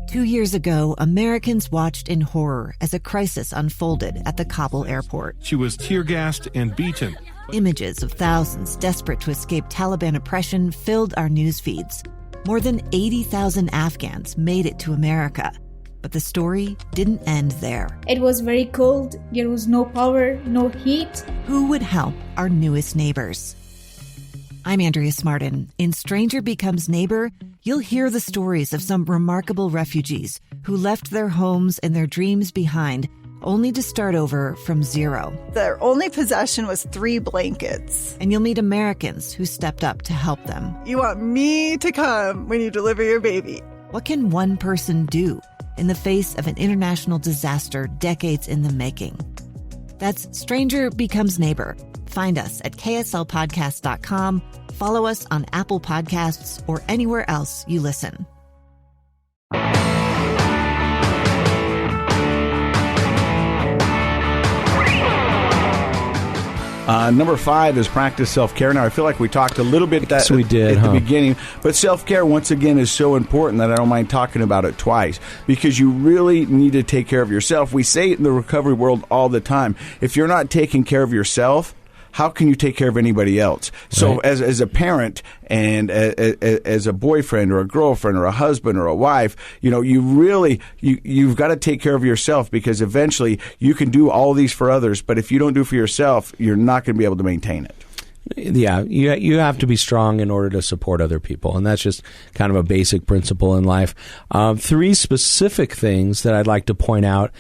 2 years ago, Americans watched in horror as a crisis unfolded at the Kabul airport. She was tear-gassed and beaten. Images of thousands desperate to escape Taliban oppression filled our news feeds. More than 80,000 Afghans made it to America. But the story didn't end there. It was very cold. There was no power, no heat. Who would help our newest neighbors? I'm Andrea Smartin. In Stranger Becomes Neighbor, you'll hear the stories of some remarkable refugees who left their homes and their dreams behind, only to start over from zero. Their only possession was 3 blankets. And you'll meet Americans who stepped up to help them. You want me to come when you deliver your baby. What can one person do in the face of an international disaster decades in the making? That's Stranger Becomes Neighbor. Find us at kslpodcast.com. Follow us on Apple Podcasts or anywhere else you listen. Number 5 is practice self-care. Now, I feel like we talked a little bit at the beginning, but self-care, once again, is so important that I don't mind talking about it twice, because you really need to take care of yourself. We say it in the recovery world all the time. If you're not taking care of yourself, how can you take care of anybody else? So Right. as a parent and as a boyfriend or a girlfriend or a husband or a wife, you've got to take care of yourself, because eventually you can do all these for others, but if you don't do for yourself, you're not going to be able to maintain it. Yeah, you have to be strong in order to support other people, and that's just kind of a basic principle in life. 3 specific things that I'd like to point out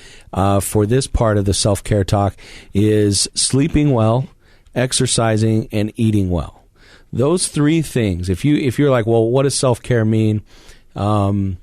for this part of the self-care talk is sleeping well, exercising, and eating well. Those 3 things. If you're like, well, what does self-care mean? Sounds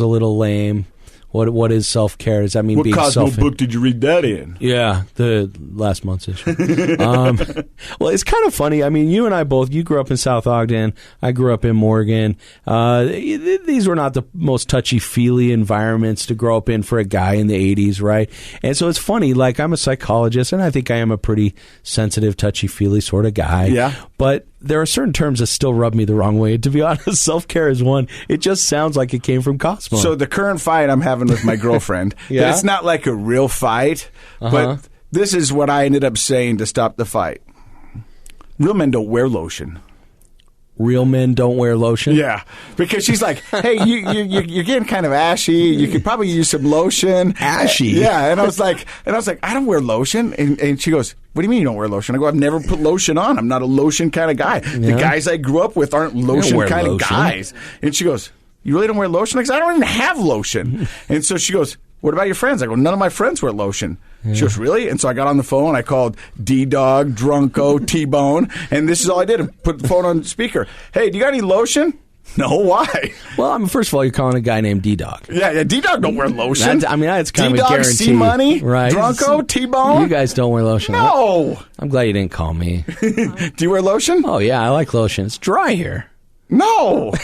a little lame. What is self-care? Does that mean being What Cosmo book did you read that in? Yeah, the last month's issue. Well, it's kind of funny. I mean, you and I both, you grew up in South Ogden. I grew up in Morgan. These were not the most touchy-feely environments to grow up in for a guy in the 80s, right? And so it's funny, like, I'm a psychologist, and I think I am a pretty sensitive, touchy-feely sort of guy. Yeah. But there are certain terms that still rub me the wrong way. To be honest, self-care is one. It just sounds like it came from Cosmo. So the current fight I'm having with my girlfriend, Yeah? it's not like a real fight, but this is what I ended up saying to stop the fight. Real men don't wear lotion. Real men don't wear lotion? Yeah, because she's like, hey, you're getting kind of ashy. You could probably use some lotion. Ashy? Yeah, and I was like, I don't wear lotion. And she goes, what do you mean you don't wear lotion? I go, I've never put lotion on. I'm not a lotion kind of guy. Yeah. The guys I grew up with aren't lotion kind of guys. And she goes, you really don't wear lotion? I go, I don't even have lotion. And so she goes, what about your friends? I go, none of my friends wear lotion. Yeah. She goes, really? And so I got on the phone. I called D-Dog, Drunko, T-Bone, and this is all I did. I put the phone on speaker. Hey, do you got any lotion? No, why? Well, first of all, you're calling a guy named D-Dog. Yeah, D-Dog don't wear lotion. That's kind D-Dog, of a guarantee. C-Money, right? Drunko, T-Bone. You guys don't wear lotion. No. I'm glad you didn't call me. Do you wear lotion? Oh, yeah, I like lotion. It's dry here. No,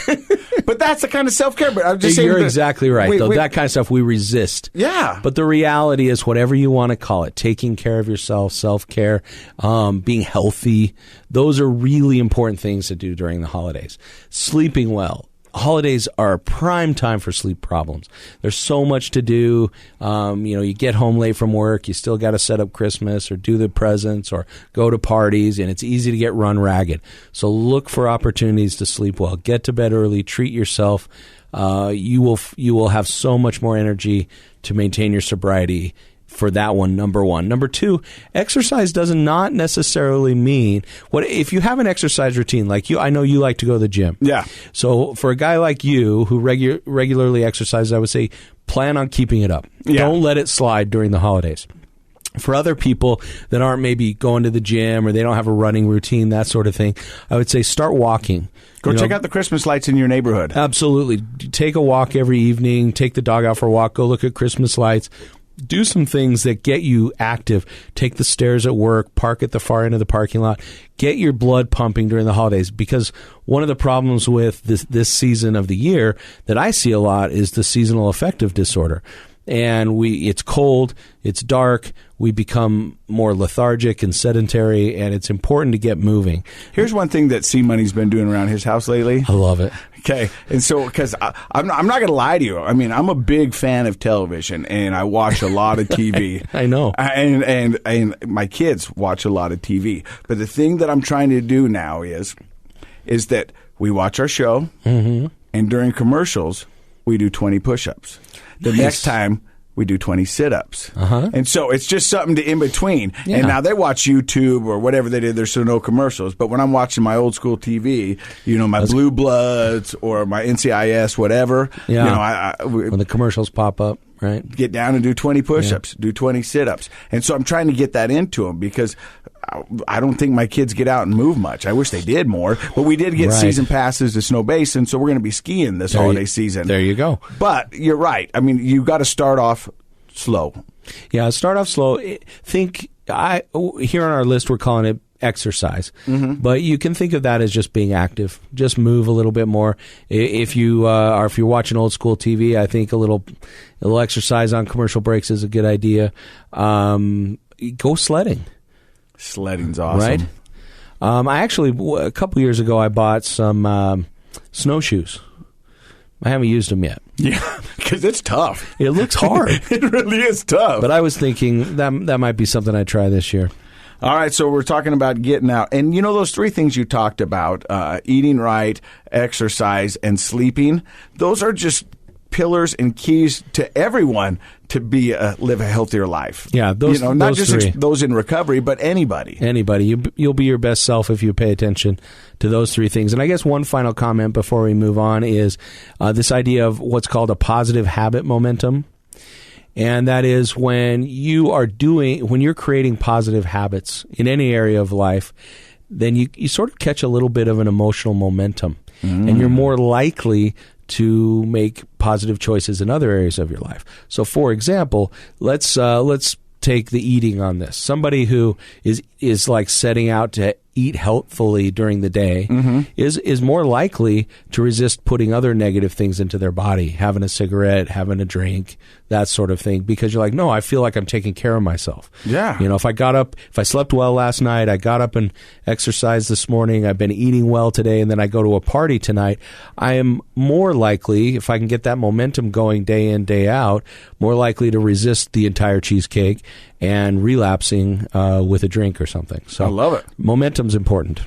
but that's the kind of self-care. But I'm just saying, you're exactly right, though. That kind of stuff we resist. Yeah. But the reality is, whatever you want to call it, taking care of yourself, self-care, being healthy, those are really important things to do during the holidays. Sleeping well. Holidays are a prime time for sleep problems. There's so much to do. You get home late from work. You still got to set up Christmas or do the presents or go to parties, and it's easy to get run ragged. So look for opportunities to sleep well. Get to bed early. Treat yourself. You will have so much more energy to maintain your sobriety. For that one, number 1. Number 2, exercise does not necessarily mean if you have an exercise routine like you. I know you like to go to the gym. Yeah. So for a guy like you who regularly exercises, I would say plan on keeping it up. Yeah. Don't let it slide during the holidays. For other people that aren't maybe going to the gym or they don't have a running routine, that sort of thing, I would say start walking. Go check out the Christmas lights in your neighborhood. Absolutely. Take a walk every evening. Take the dog out for a walk. Go look at Christmas lights. Do some things that get you active. Take the stairs at work, park at the far end of the parking lot. Get your blood pumping during the holidays, because one of the problems with this season of the year that I see a lot is the seasonal affective disorder. And it's cold, it's dark, we become more lethargic and sedentary, and it's important to get moving. Here's one thing that C-Money's been doing around his house lately. I love it. Okay, and so because I'm not going to lie to you, I mean, I'm a big fan of television, and I watch a lot of TV. I know, and my kids watch a lot of TV. But the thing that I'm trying to do now is that we watch our show, and during commercials, we do 20 push-ups. The next time, we do 20 sit-ups. And so it's just something to in between. Yeah. And now they watch YouTube or whatever they did. There's no commercials. But when I'm watching my old school TV, my Blue Bloods or my NCIS, whatever, when the commercials pop up, right? Get down and do 20 push-ups, do 20 sit-ups. And so I'm trying to get that into them because I don't think my kids get out and move much. I wish they did more. But we did get season passes to Snow Basin, so we're going to be skiing this holiday season. There you go. But you're right. I mean, you got to start off slow. Yeah, start off slow. Here on our list, we're calling it exercise. But you can think of that as just being active. Just move a little bit more. If you're watching old school TV, I think a little exercise on commercial breaks is a good idea. Go sledding. Sledding's awesome. Right? I actually, a couple years ago, I bought some snowshoes. I haven't used them yet. Yeah, because it's tough. It looks hard. It really is tough. But I was thinking that might be something I'd try this year. All right, so we're talking about getting out. And those three things you talked about, eating right, exercise, and sleeping, those are just pillars and keys to everyone to live a healthier life. Yeah, those not just three. Those in recovery, but anybody. You'll be your best self if you pay attention to those three things. And I guess one final comment before we move on is this idea of what's called a positive habit momentum. And that is when you're creating positive habits in any area of life, then you sort of catch a little bit of an emotional momentum. And you're more likely to make positive choices in other areas of your life. So, for example, let's take the eating on this. Somebody who is like setting out to eat healthfully during the day is more likely to resist putting other negative things into their body, having a cigarette, having a drink, that sort of thing, because you're like, no, I feel like I'm taking care of myself. Yeah. If I slept well last night, I got up and exercised this morning, I've been eating well today, and then I go to a party tonight, I am more likely, if I can get that momentum going day in, day out, more likely to resist the entire cheesecake and relapsing with a drink or something. So I love it. Momentum's important.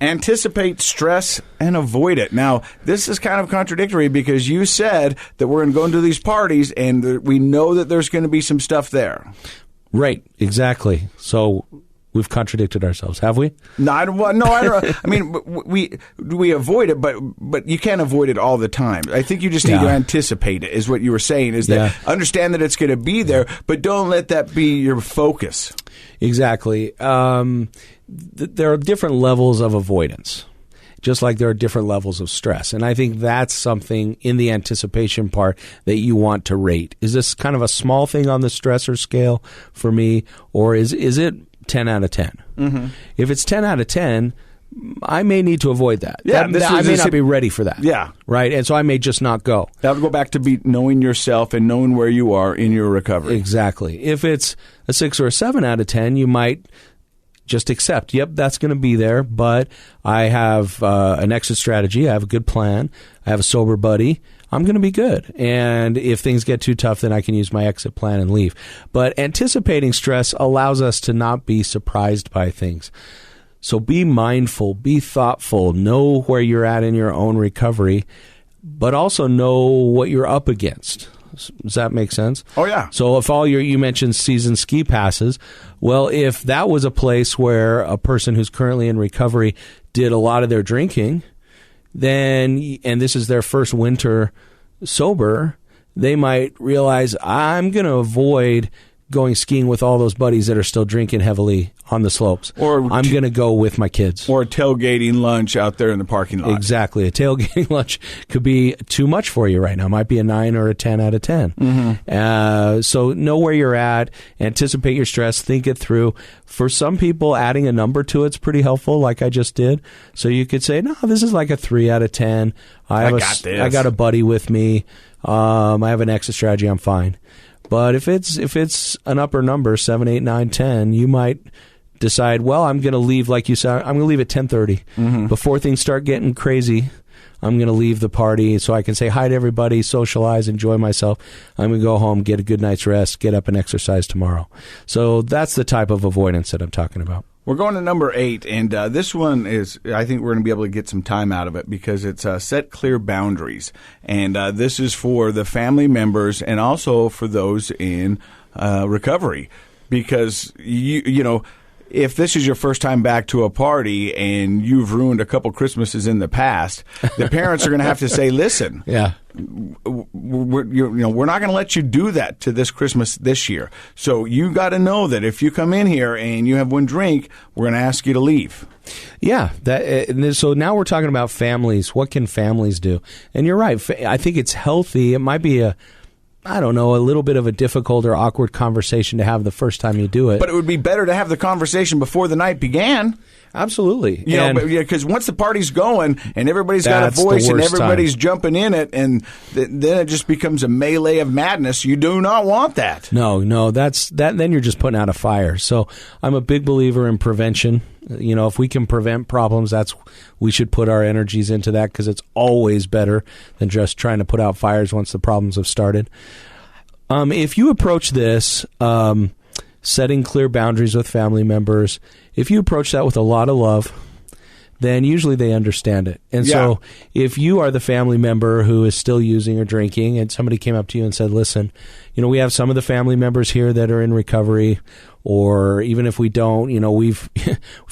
Anticipate stress and avoid it. Now, this is kind of contradictory because you said that we're going to go into these parties and we know that there's going to be some stuff there. Right, exactly. So we've contradicted ourselves, have we? No, I don't. I mean, we avoid it, but you can't avoid it all the time. I think you just need to anticipate it, is what you were saying, is that understand that it's going to be there, but don't let that be your focus. Exactly. There are different levels of avoidance, just like there are different levels of stress. And I think that's something in the anticipation part that you want to rate. Is this kind of a small thing on the stressor scale for me, or is it 10 out of 10? If it's 10 out of 10, I may need to avoid that. Yeah, I may not be ready for that. Yeah. Right? And so I may just not go. That would go back to knowing yourself and knowing where you are in your recovery. Exactly. If it's a 6 or a 7 out of 10, you might just accept, yep, that's going to be there, but I have an exit strategy. I have a good plan. I have a sober buddy. I'm going to be good. And if things get too tough, then I can use my exit plan and leave. But anticipating stress allows us to not be surprised by things. So be mindful, be thoughtful, know where you're at in your own recovery, but also know what you're up against. Does that make sense? Oh, yeah. So if you mentioned season ski passes, well, if that was a place where a person who's currently in recovery did a lot of their drinking, then, and this is their first winter sober, they might realize, I'm going to avoid going skiing with all those buddies that are still drinking heavily on the slopes. Or I'm going to go with my kids. Or tailgating lunch out there in the parking lot. Exactly. A tailgating lunch could be too much for you right now. It might be a 9 or a 10 out of 10. So know where you're at. Anticipate your stress. Think it through. For some people, adding a number to it's pretty helpful, like I just did. So you could say, no, this is like a 3 out of 10. I got a buddy with me. I have an exit strategy. I'm fine. But if it's an upper number, 7, 8, 9, 10, you might decide, well, I'm going to leave, like you said, I'm going to leave at 10:30. Before things start getting crazy, I'm going to leave the party so I can say hi to everybody, socialize, enjoy myself. I'm going to go home, get a good night's rest, get up and exercise tomorrow. So that's the type of avoidance that I'm talking about. We're going to number 8, and this one is, I think we're going to be able to get some time out of it because it's set clear boundaries. And this is for the family members and also for those in recovery. Because, you know, if this is your first time back to a party and you've ruined a couple Christmases in the past, the parents are going to have to say, listen, we're not going to let you do that to this Christmas this year. So you got to know that if you come in here and you have one drink, we're going to ask you to leave. Yeah. So now we're talking about families. What can families do? And you're right. I think it's healthy. It might be a little bit of a difficult or awkward conversation to have the first time you do it. But it would be better to have the conversation before the night began. Absolutely. Because once the party's going and everybody's got a voice and everybody's jumping in it, and then it just becomes a melee of madness. You do not want that. No, that's that. Then you're just putting out a fire. So I'm a big believer in prevention. You know, if we can prevent problems, we should put our energies into that because it's always better than just trying to put out fires once the problems have started. If you approach this, setting clear boundaries with family members, if you approach that with a lot of love, then usually they understand it. And so if you are the family member who is still using or drinking and somebody came up to you and said, listen, you know, we have some of the family members here that are in recovery, or even if we don't, you know, we've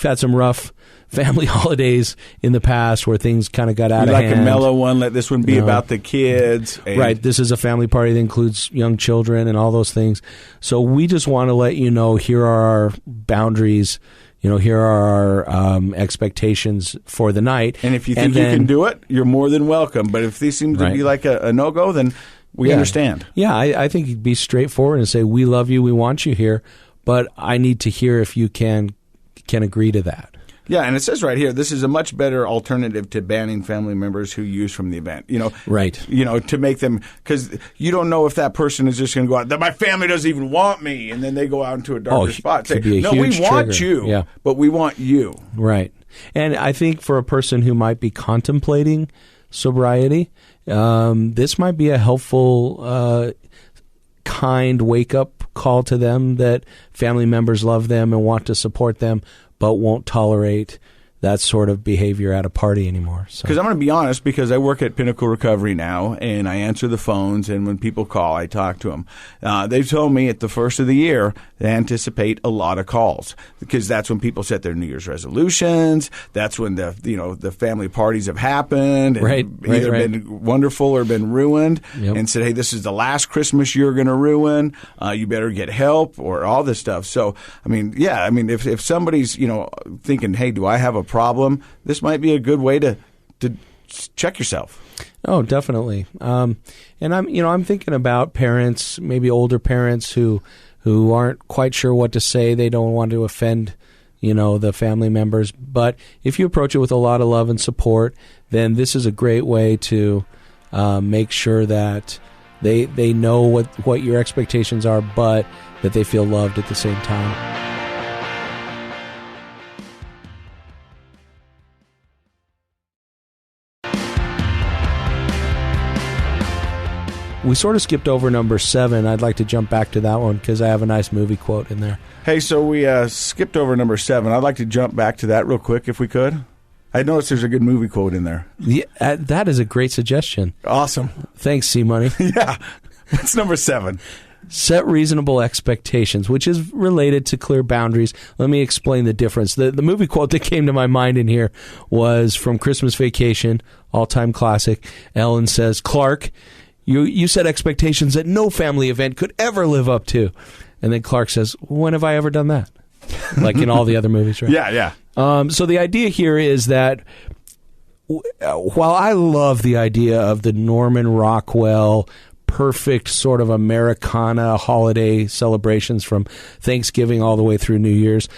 had some rough family holidays in the past where things kind of got out of hand. Like a mellow one, let this one be about the kids. Right. This is a family party that includes young children and all those things. So we just want to let you know, here are our boundaries. You know, here are our expectations for the night. And if you think you can do it, you're more than welcome. But if these seem to be like a no-go, then we understand. Yeah, I think you'd be straightforward and say, we love you, we want you here, but I need to hear if you can agree to that. Yeah, and it says right here, this is a much better alternative to banning family members who use from the event. You know, right. You know, to make them, because you don't know if that person is just going to go out, my family doesn't even want me, and then they go out into a darker spot. Say, no, we want you, but we want you. Right. And I think for a person who might be contemplating sobriety, this might be a helpful, kind wake-up call to them that family members love them and want to support them, but won't tolerate that sort of behavior at a party anymore. Because I'm going to be honest, because I work at Pinnacle Recovery now, and I answer the phones, and when people call, I talk to them. They've told me at the first of the year they anticipate a lot of calls because that's when people set their New Year's resolutions. That's when the family parties have happened, and either been wonderful or been ruined, and said, hey, this is the last Christmas you're going to ruin. You better get help, or all this stuff. So, if somebody's thinking, hey, do I have a problem, this might be a good way to check yourself. Oh, definitely. And I'm thinking about parents, maybe older parents who aren't quite sure what to say. They don't want to offend, the family members. But if you approach it with a lot of love and support, then this is a great way to make sure that they know what your expectations are, but that they feel loved at the same time. We sort of skipped over number 7. I'd like to jump back to that one because I have a nice movie quote in there. Hey, so we skipped over number 7. I'd like to jump back to that real quick if we could. I noticed there's a good movie quote in there. Yeah, that is a great suggestion. Awesome. Thanks, C-Money. Yeah. What's number 7? Set reasonable expectations, which is related to clear boundaries. Let me explain the difference. The movie quote that came to my mind in here was from Christmas Vacation, all-time classic. Ellen says, Clark, you set expectations that no family event could ever live up to. And then Clark says, when have I ever done that? Like in all the other movies, right? Yeah. So the idea here is that while I love the idea of the Norman Rockwell perfect sort of Americana holiday celebrations from Thanksgiving all the way through New Year's,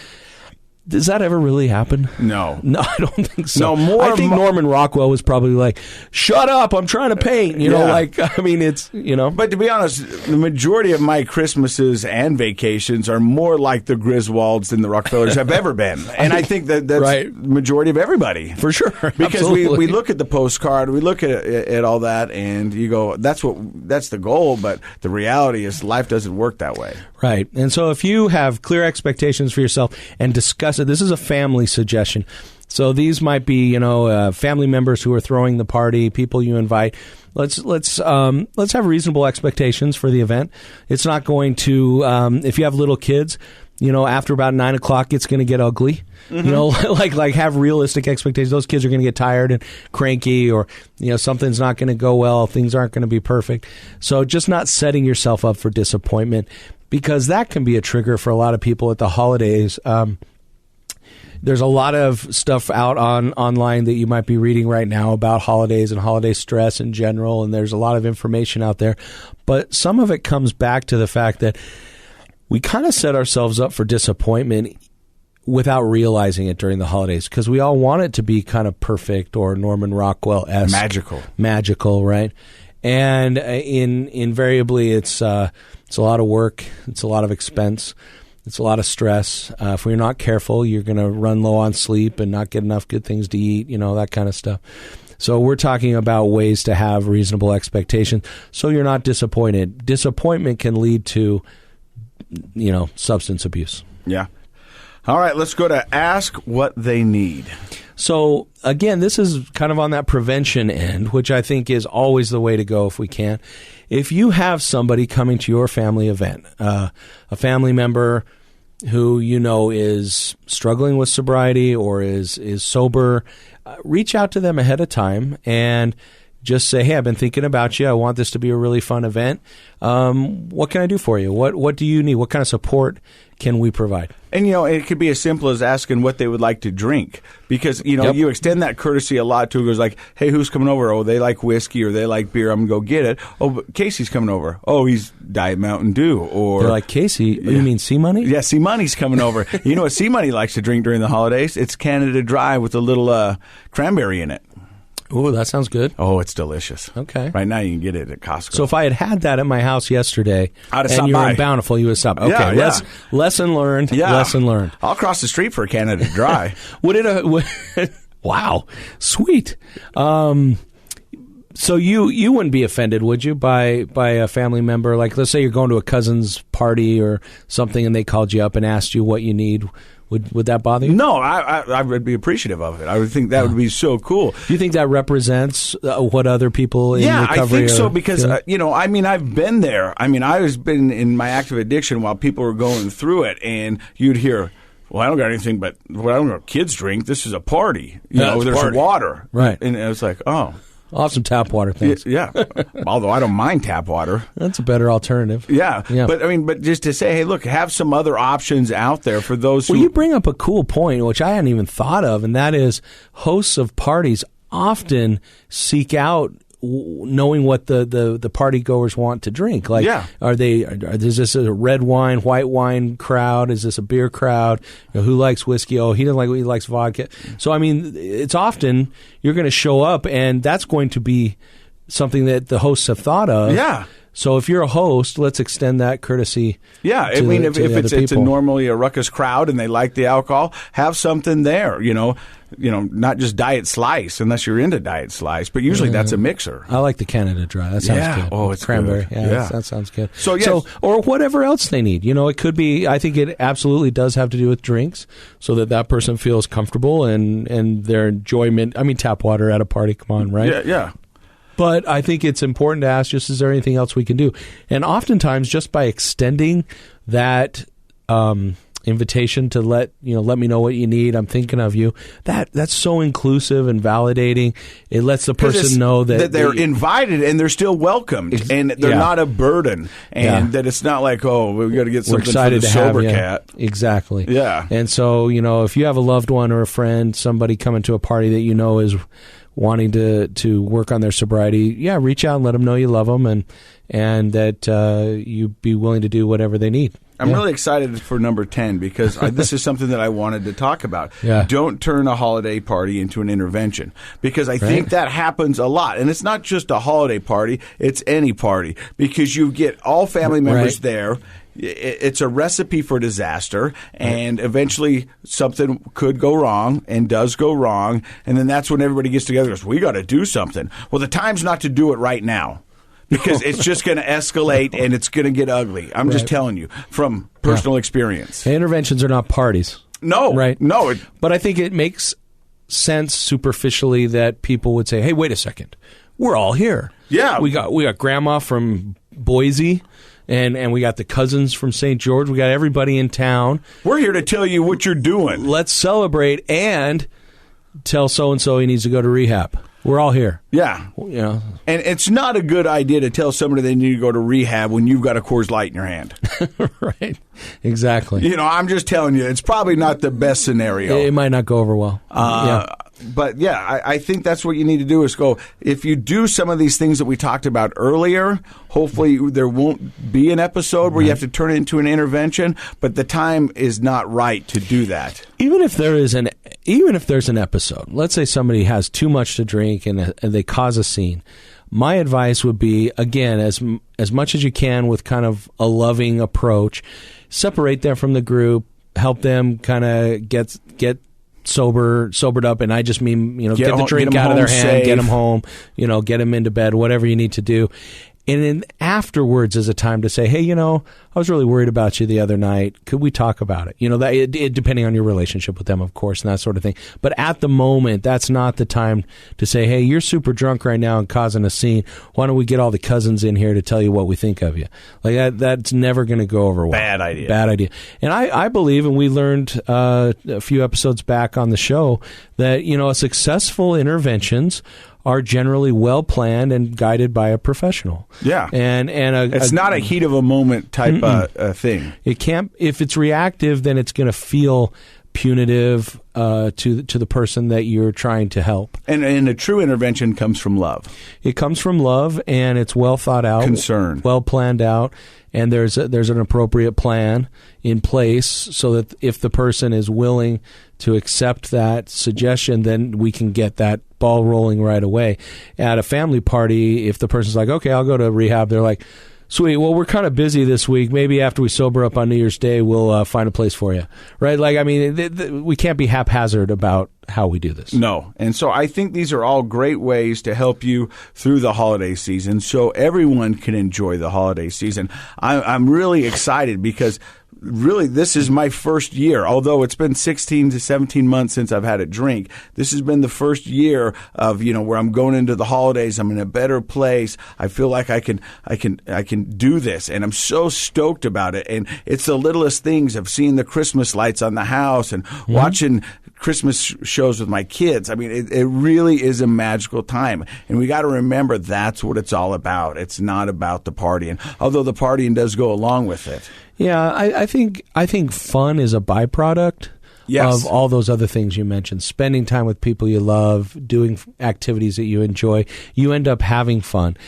Does that ever really happen? No, I don't think so. No, I think Norman Rockwell was probably like, "Shut up! I'm trying to paint." You know, like I mean, it's But to be honest, the majority of my Christmases and vacations are more like the Griswolds than the Rockefellers have ever been, and I think that's the majority of everybody for sure. Because we look at the postcard, we look at all that, and you go, that's the goal. But the reality is, life doesn't work that way. Right. And so if you have clear expectations for yourself and discuss it, this is a family suggestion. So these might be, family members who are throwing the party, people you invite. Let's have reasonable expectations for the event. It's not going to, if you have little kids, after about 9 o'clock, it's going to get ugly. Mm-hmm. Like have realistic expectations. Those kids are going to get tired and cranky, or something's not going to go well. Things aren't going to be perfect. So just not setting yourself up for disappointment, because that can be a trigger for a lot of people at the holidays. There's a lot of stuff out online that you might be reading right now about holidays and holiday stress in general, and there's a lot of information out there. But some of it comes back to the fact that we kind of set ourselves up for disappointment without realizing it during the holidays, because we all want it to be kind of perfect or Norman Rockwell-esque. Magical, right? And invariably, it's a lot of work. It's a lot of expense. It's a lot of stress. If you're not careful, you're going to run low on sleep and not get enough good things to eat, that kind of stuff. So we're talking about ways to have reasonable expectations so you're not disappointed. Disappointment can lead to, substance abuse. Yeah. All right, let's go to ask what they need. So, again, this is kind of on that prevention end, which I think is always the way to go if we can. If you have somebody coming to your family event, a family member who is struggling with sobriety or is sober, reach out to them ahead of time and just say, "Hey, I've been thinking about you. I want this to be a really fun event. What can I do for you? What do you need? What kind of support can we provide?" And, it could be as simple as asking what they would like to drink, because, you extend that courtesy a lot to who goes like, "Hey, who's coming over? Oh, they like whiskey or they like beer. I'm going to go get it. Oh, but Casey's coming over. Oh, he's Diet Mountain Dew." Or they're like, "Casey, you mean C-Money?" Yeah, C-Money's coming over. You know what C-Money likes to drink during the holidays? It's Canada Dry with a little cranberry in it. Ooh, that sounds good. Oh, it's delicious. Okay. Right now you can get it at Costco. So if I had that at my house yesterday and you were in Bountiful, you would stop. Okay, lesson learned. Yeah. Lesson learned. I'll cross the street for a Canada Dry. Wow, sweet. So you wouldn't be offended, would you, by a family member? Like, let's say you're going to a cousin's party or something, and they called you up and asked you what you need. Would that bother you? No, I would be apprecitive of it. I would think that would be so cool. Do you think that represents what other people in recovery I think so, because, feeling? I've been there. I was been in my active addiction while people were going through it, and you'd hear, "Well, I don't got anything but I don't got kids drink. This is a party. There's water." Right. And it was like, oh. I'll have some tap water, thanks. Yeah. Although I don't mind tap water. That's a better alternative. Yeah. But just to say, hey, look, have some other options out there for those who... Well, you bring up a cool point, which I hadn't even thought of, and that is hosts of parties often seek out knowing what the party goers want to drink. Like, is this a red wine, white wine crowd? Is this a beer crowd? Who likes whiskey? Oh, he doesn't like, he likes vodka. So, it's often you're going to show up, and that's going to be something that the hosts have thought of. Yeah. So if you're a host, let's extend that courtesy. Yeah, if it's normally a ruckus crowd and they like the alcohol, have something there. Not just Diet Slice, unless you're into Diet Slice, but usually that's a mixer. I like the Canada Dry. That sounds good. Oh, it's cranberry. Good. Yeah, that sounds good. So, or whatever else they need. It could be. I think it absolutely does have to do with drinks, so that person feels comfortable and their enjoyment. Tap water at a party. Come on, right? Yeah. But I think it's important to ask, is there anything else we can do? And oftentimes, just by extending that invitation to let me know what you need, I'm thinking of you, that's so inclusive and validating. It lets the person know that they're invited and they're still welcomed, and they're not a burden, and that it's not like, oh, we got to get something for the sober cat. Exactly. Yeah. And so, if you have a loved one or a friend, somebody coming to a party that is wanting to work on their sobriety, reach out and let them know you love them and that you'd be willing to do whatever they need. I'm really excited for number 10 because this is something that I wanted to talk about. Yeah. Don't turn a holiday party into an intervention, because I think that happens a lot. And it's not just a holiday party, it's any party, because you get all family members there. It's a recipe for disaster, and eventually something could go wrong and does go wrong, and then that's when everybody gets together and goes, we got to do something. Well, the time's not to do it right now, because it's just going to escalate and it's going to get ugly. I'm just telling you from personal experience. Interventions are not parties. No. Right? No. But I think it makes sense superficially that people would say, hey, wait a second. We're all here. Yeah. We got grandma from Boise. And we got the cousins from St. George. We got everybody in town. We're here to tell you what you're doing. Let's celebrate and tell so-and-so he needs to go to rehab. We're all here. Yeah. And it's not a good idea to tell somebody they need to go to rehab when you've got a Coors Light in your hand. Right. Exactly. I'm just telling you, it's probably not the best scenario. It might not go over well. But I think that's what you need to do is go, if you do some of these things that we talked about earlier, hopefully there won't be an episode where you have to turn it into an intervention, but the time is not right to do that. Even if there's an episode, let's say somebody has too much to drink and they cause a scene. My advice would be, again, as much as you can with kind of a loving approach, separate them from the group, help them kind of get sobered up, and I just mean, get the drink out of their hand, get them home, get them into bed, whatever you need to do. And then afterwards is a time to say, hey, I was really worried about you the other night. Could we talk about it? That depending on your relationship with them, of course, and that sort of thing. But at the moment, that's not the time to say, hey, you're super drunk right now and causing a scene. Why don't we get all the cousins in here to tell you what we think of you? Like that's never going to go over well. Bad idea. And I believe, and we learned a few episodes back on the show, that, successful interventions are generally well planned and guided by a professional. Yeah, and it's not a heat of a moment type thing. It can't. If it's reactive, then it's going to feel punitive to the person that you're trying to help. And a true intervention comes from love. It comes from love, and it's well thought out, concern, well planned out, and there's an appropriate plan in place so that if the person is willing to accept that suggestion, then we can get that ball rolling right away. At a family party, if the person's like, okay, I'll go to rehab, they're like, sweet, well, we're kind of busy this week. Maybe after we sober up on New Year's Day, we'll find a place for you. Right? Like, I mean, we can't be haphazard about how we do this. No. And so I think these are all great ways to help you through the holiday season so everyone can enjoy the holiday season. I'm really excited because really, this is my first year. Although it's been 16 to 17 months since I've had a drink, this has been the first year of, where I'm going into the holidays. I'm in a better place. I feel like I can do this, and I'm so stoked about it. And it's the littlest things of seeing the Christmas lights on the house and watching Christmas shows with my kids. I mean, it really is a magical time. And we got to remember that's what it's all about. It's not about the partying, although the partying does go along with it. Yeah, I think fun is a byproduct of all those other things you mentioned. Spending time with people you love, doing activities that you enjoy, you end up having fun.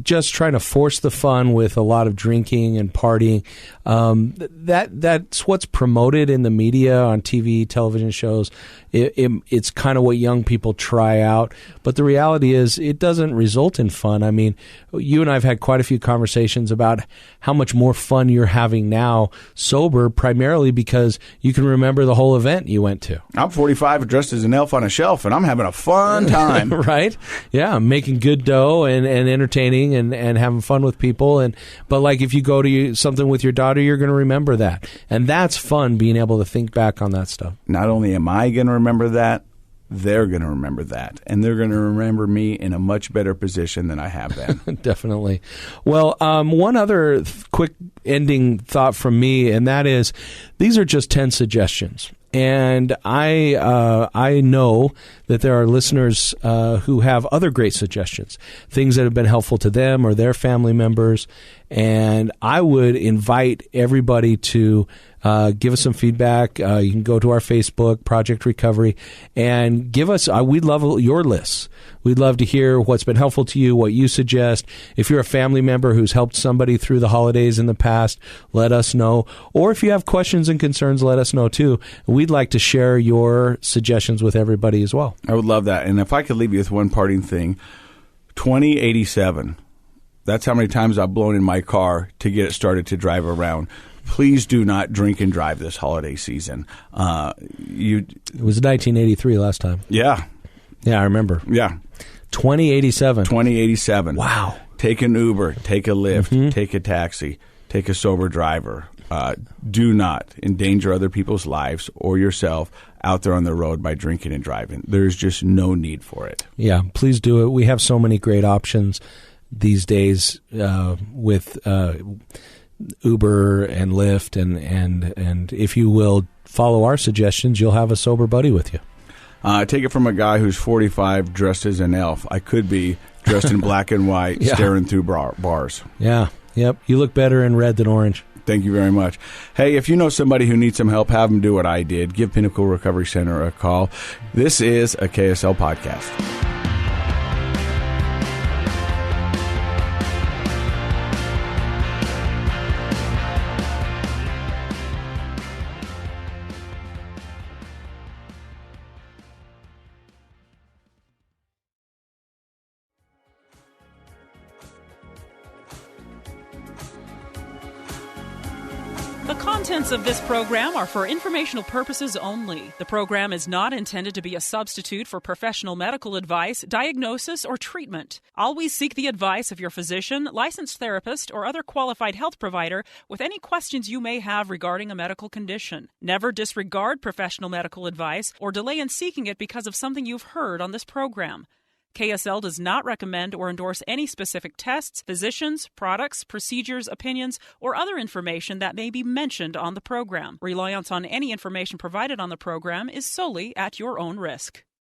Just trying to force the fun with a lot of drinking and partying, that's what's promoted in the media, on TV, television shows. It's kind of what young people try out. But the reality is it doesn't result in fun. I mean, you and I have had quite a few conversations about how much more fun you're having now sober, primarily because you can remember the whole event you went to. I'm 45, dressed as an elf on a shelf, and I'm having a fun time. Right? Yeah, making good dough and entertaining and having fun with people. But like if you go to something with your daughter, you're going to remember that. And that's fun, being able to think back on that stuff. Not only am I going to remember that, they're going to remember that. And they're going to remember me in a much better position than I have been. Definitely. Well, one other quick ending thought from me, and that is these are just 10 suggestions. And I know that there are listeners who have other great suggestions, things that have been helpful to them or their family members. And I would invite everybody to Give us some feedback. You can go to our Facebook, Project Recovery, and give us, we'd love your lists. We'd love to hear what's been helpful to you, what you suggest. If you're a family member who's helped somebody through the holidays in the past, let us know. Or if you have questions and concerns, let us know too. We'd like to share your suggestions with everybody as well. I would love that. And if I could leave you with one parting thing, 2087. That's how many times I've blown in my car to get it started to drive around. Please do not drink and drive this holiday season. It was 1983 last time. Yeah. Yeah, I remember. Yeah. 2087. 2087. Wow. Take an Uber, take a Lyft, take a taxi, take a sober driver. Do not endanger other people's lives or yourself out there on the road by drinking and driving. There's just no need for it. Yeah, please do it. We have so many great options these days with Uber and Lyft, and if you will follow our suggestions, you'll have a sober buddy with you. Take it from a guy who's 45 dressed as an elf. I could be dressed in black and white, staring through bars. Yeah, yep. You look better in red than orange. Thank you very much. Hey, if you know somebody who needs some help, have them do what I did. Give Pinnacle Recovery Center a call. This is a KSL podcast. The contents of this program are for informational purposes only. The program is not intended to be a substitute for professional medical advice, diagnosis, or treatment. Always seek the advice of your physician, licensed therapist, or other qualified health provider with any questions you may have regarding a medical condition. Never disregard professional medical advice or delay in seeking it because of something you've heard on this program. KSL does not recommend or endorse any specific tests, physicians, products, procedures, opinions, or other information that may be mentioned on the program. Reliance on any information provided on the program is solely at your own risk.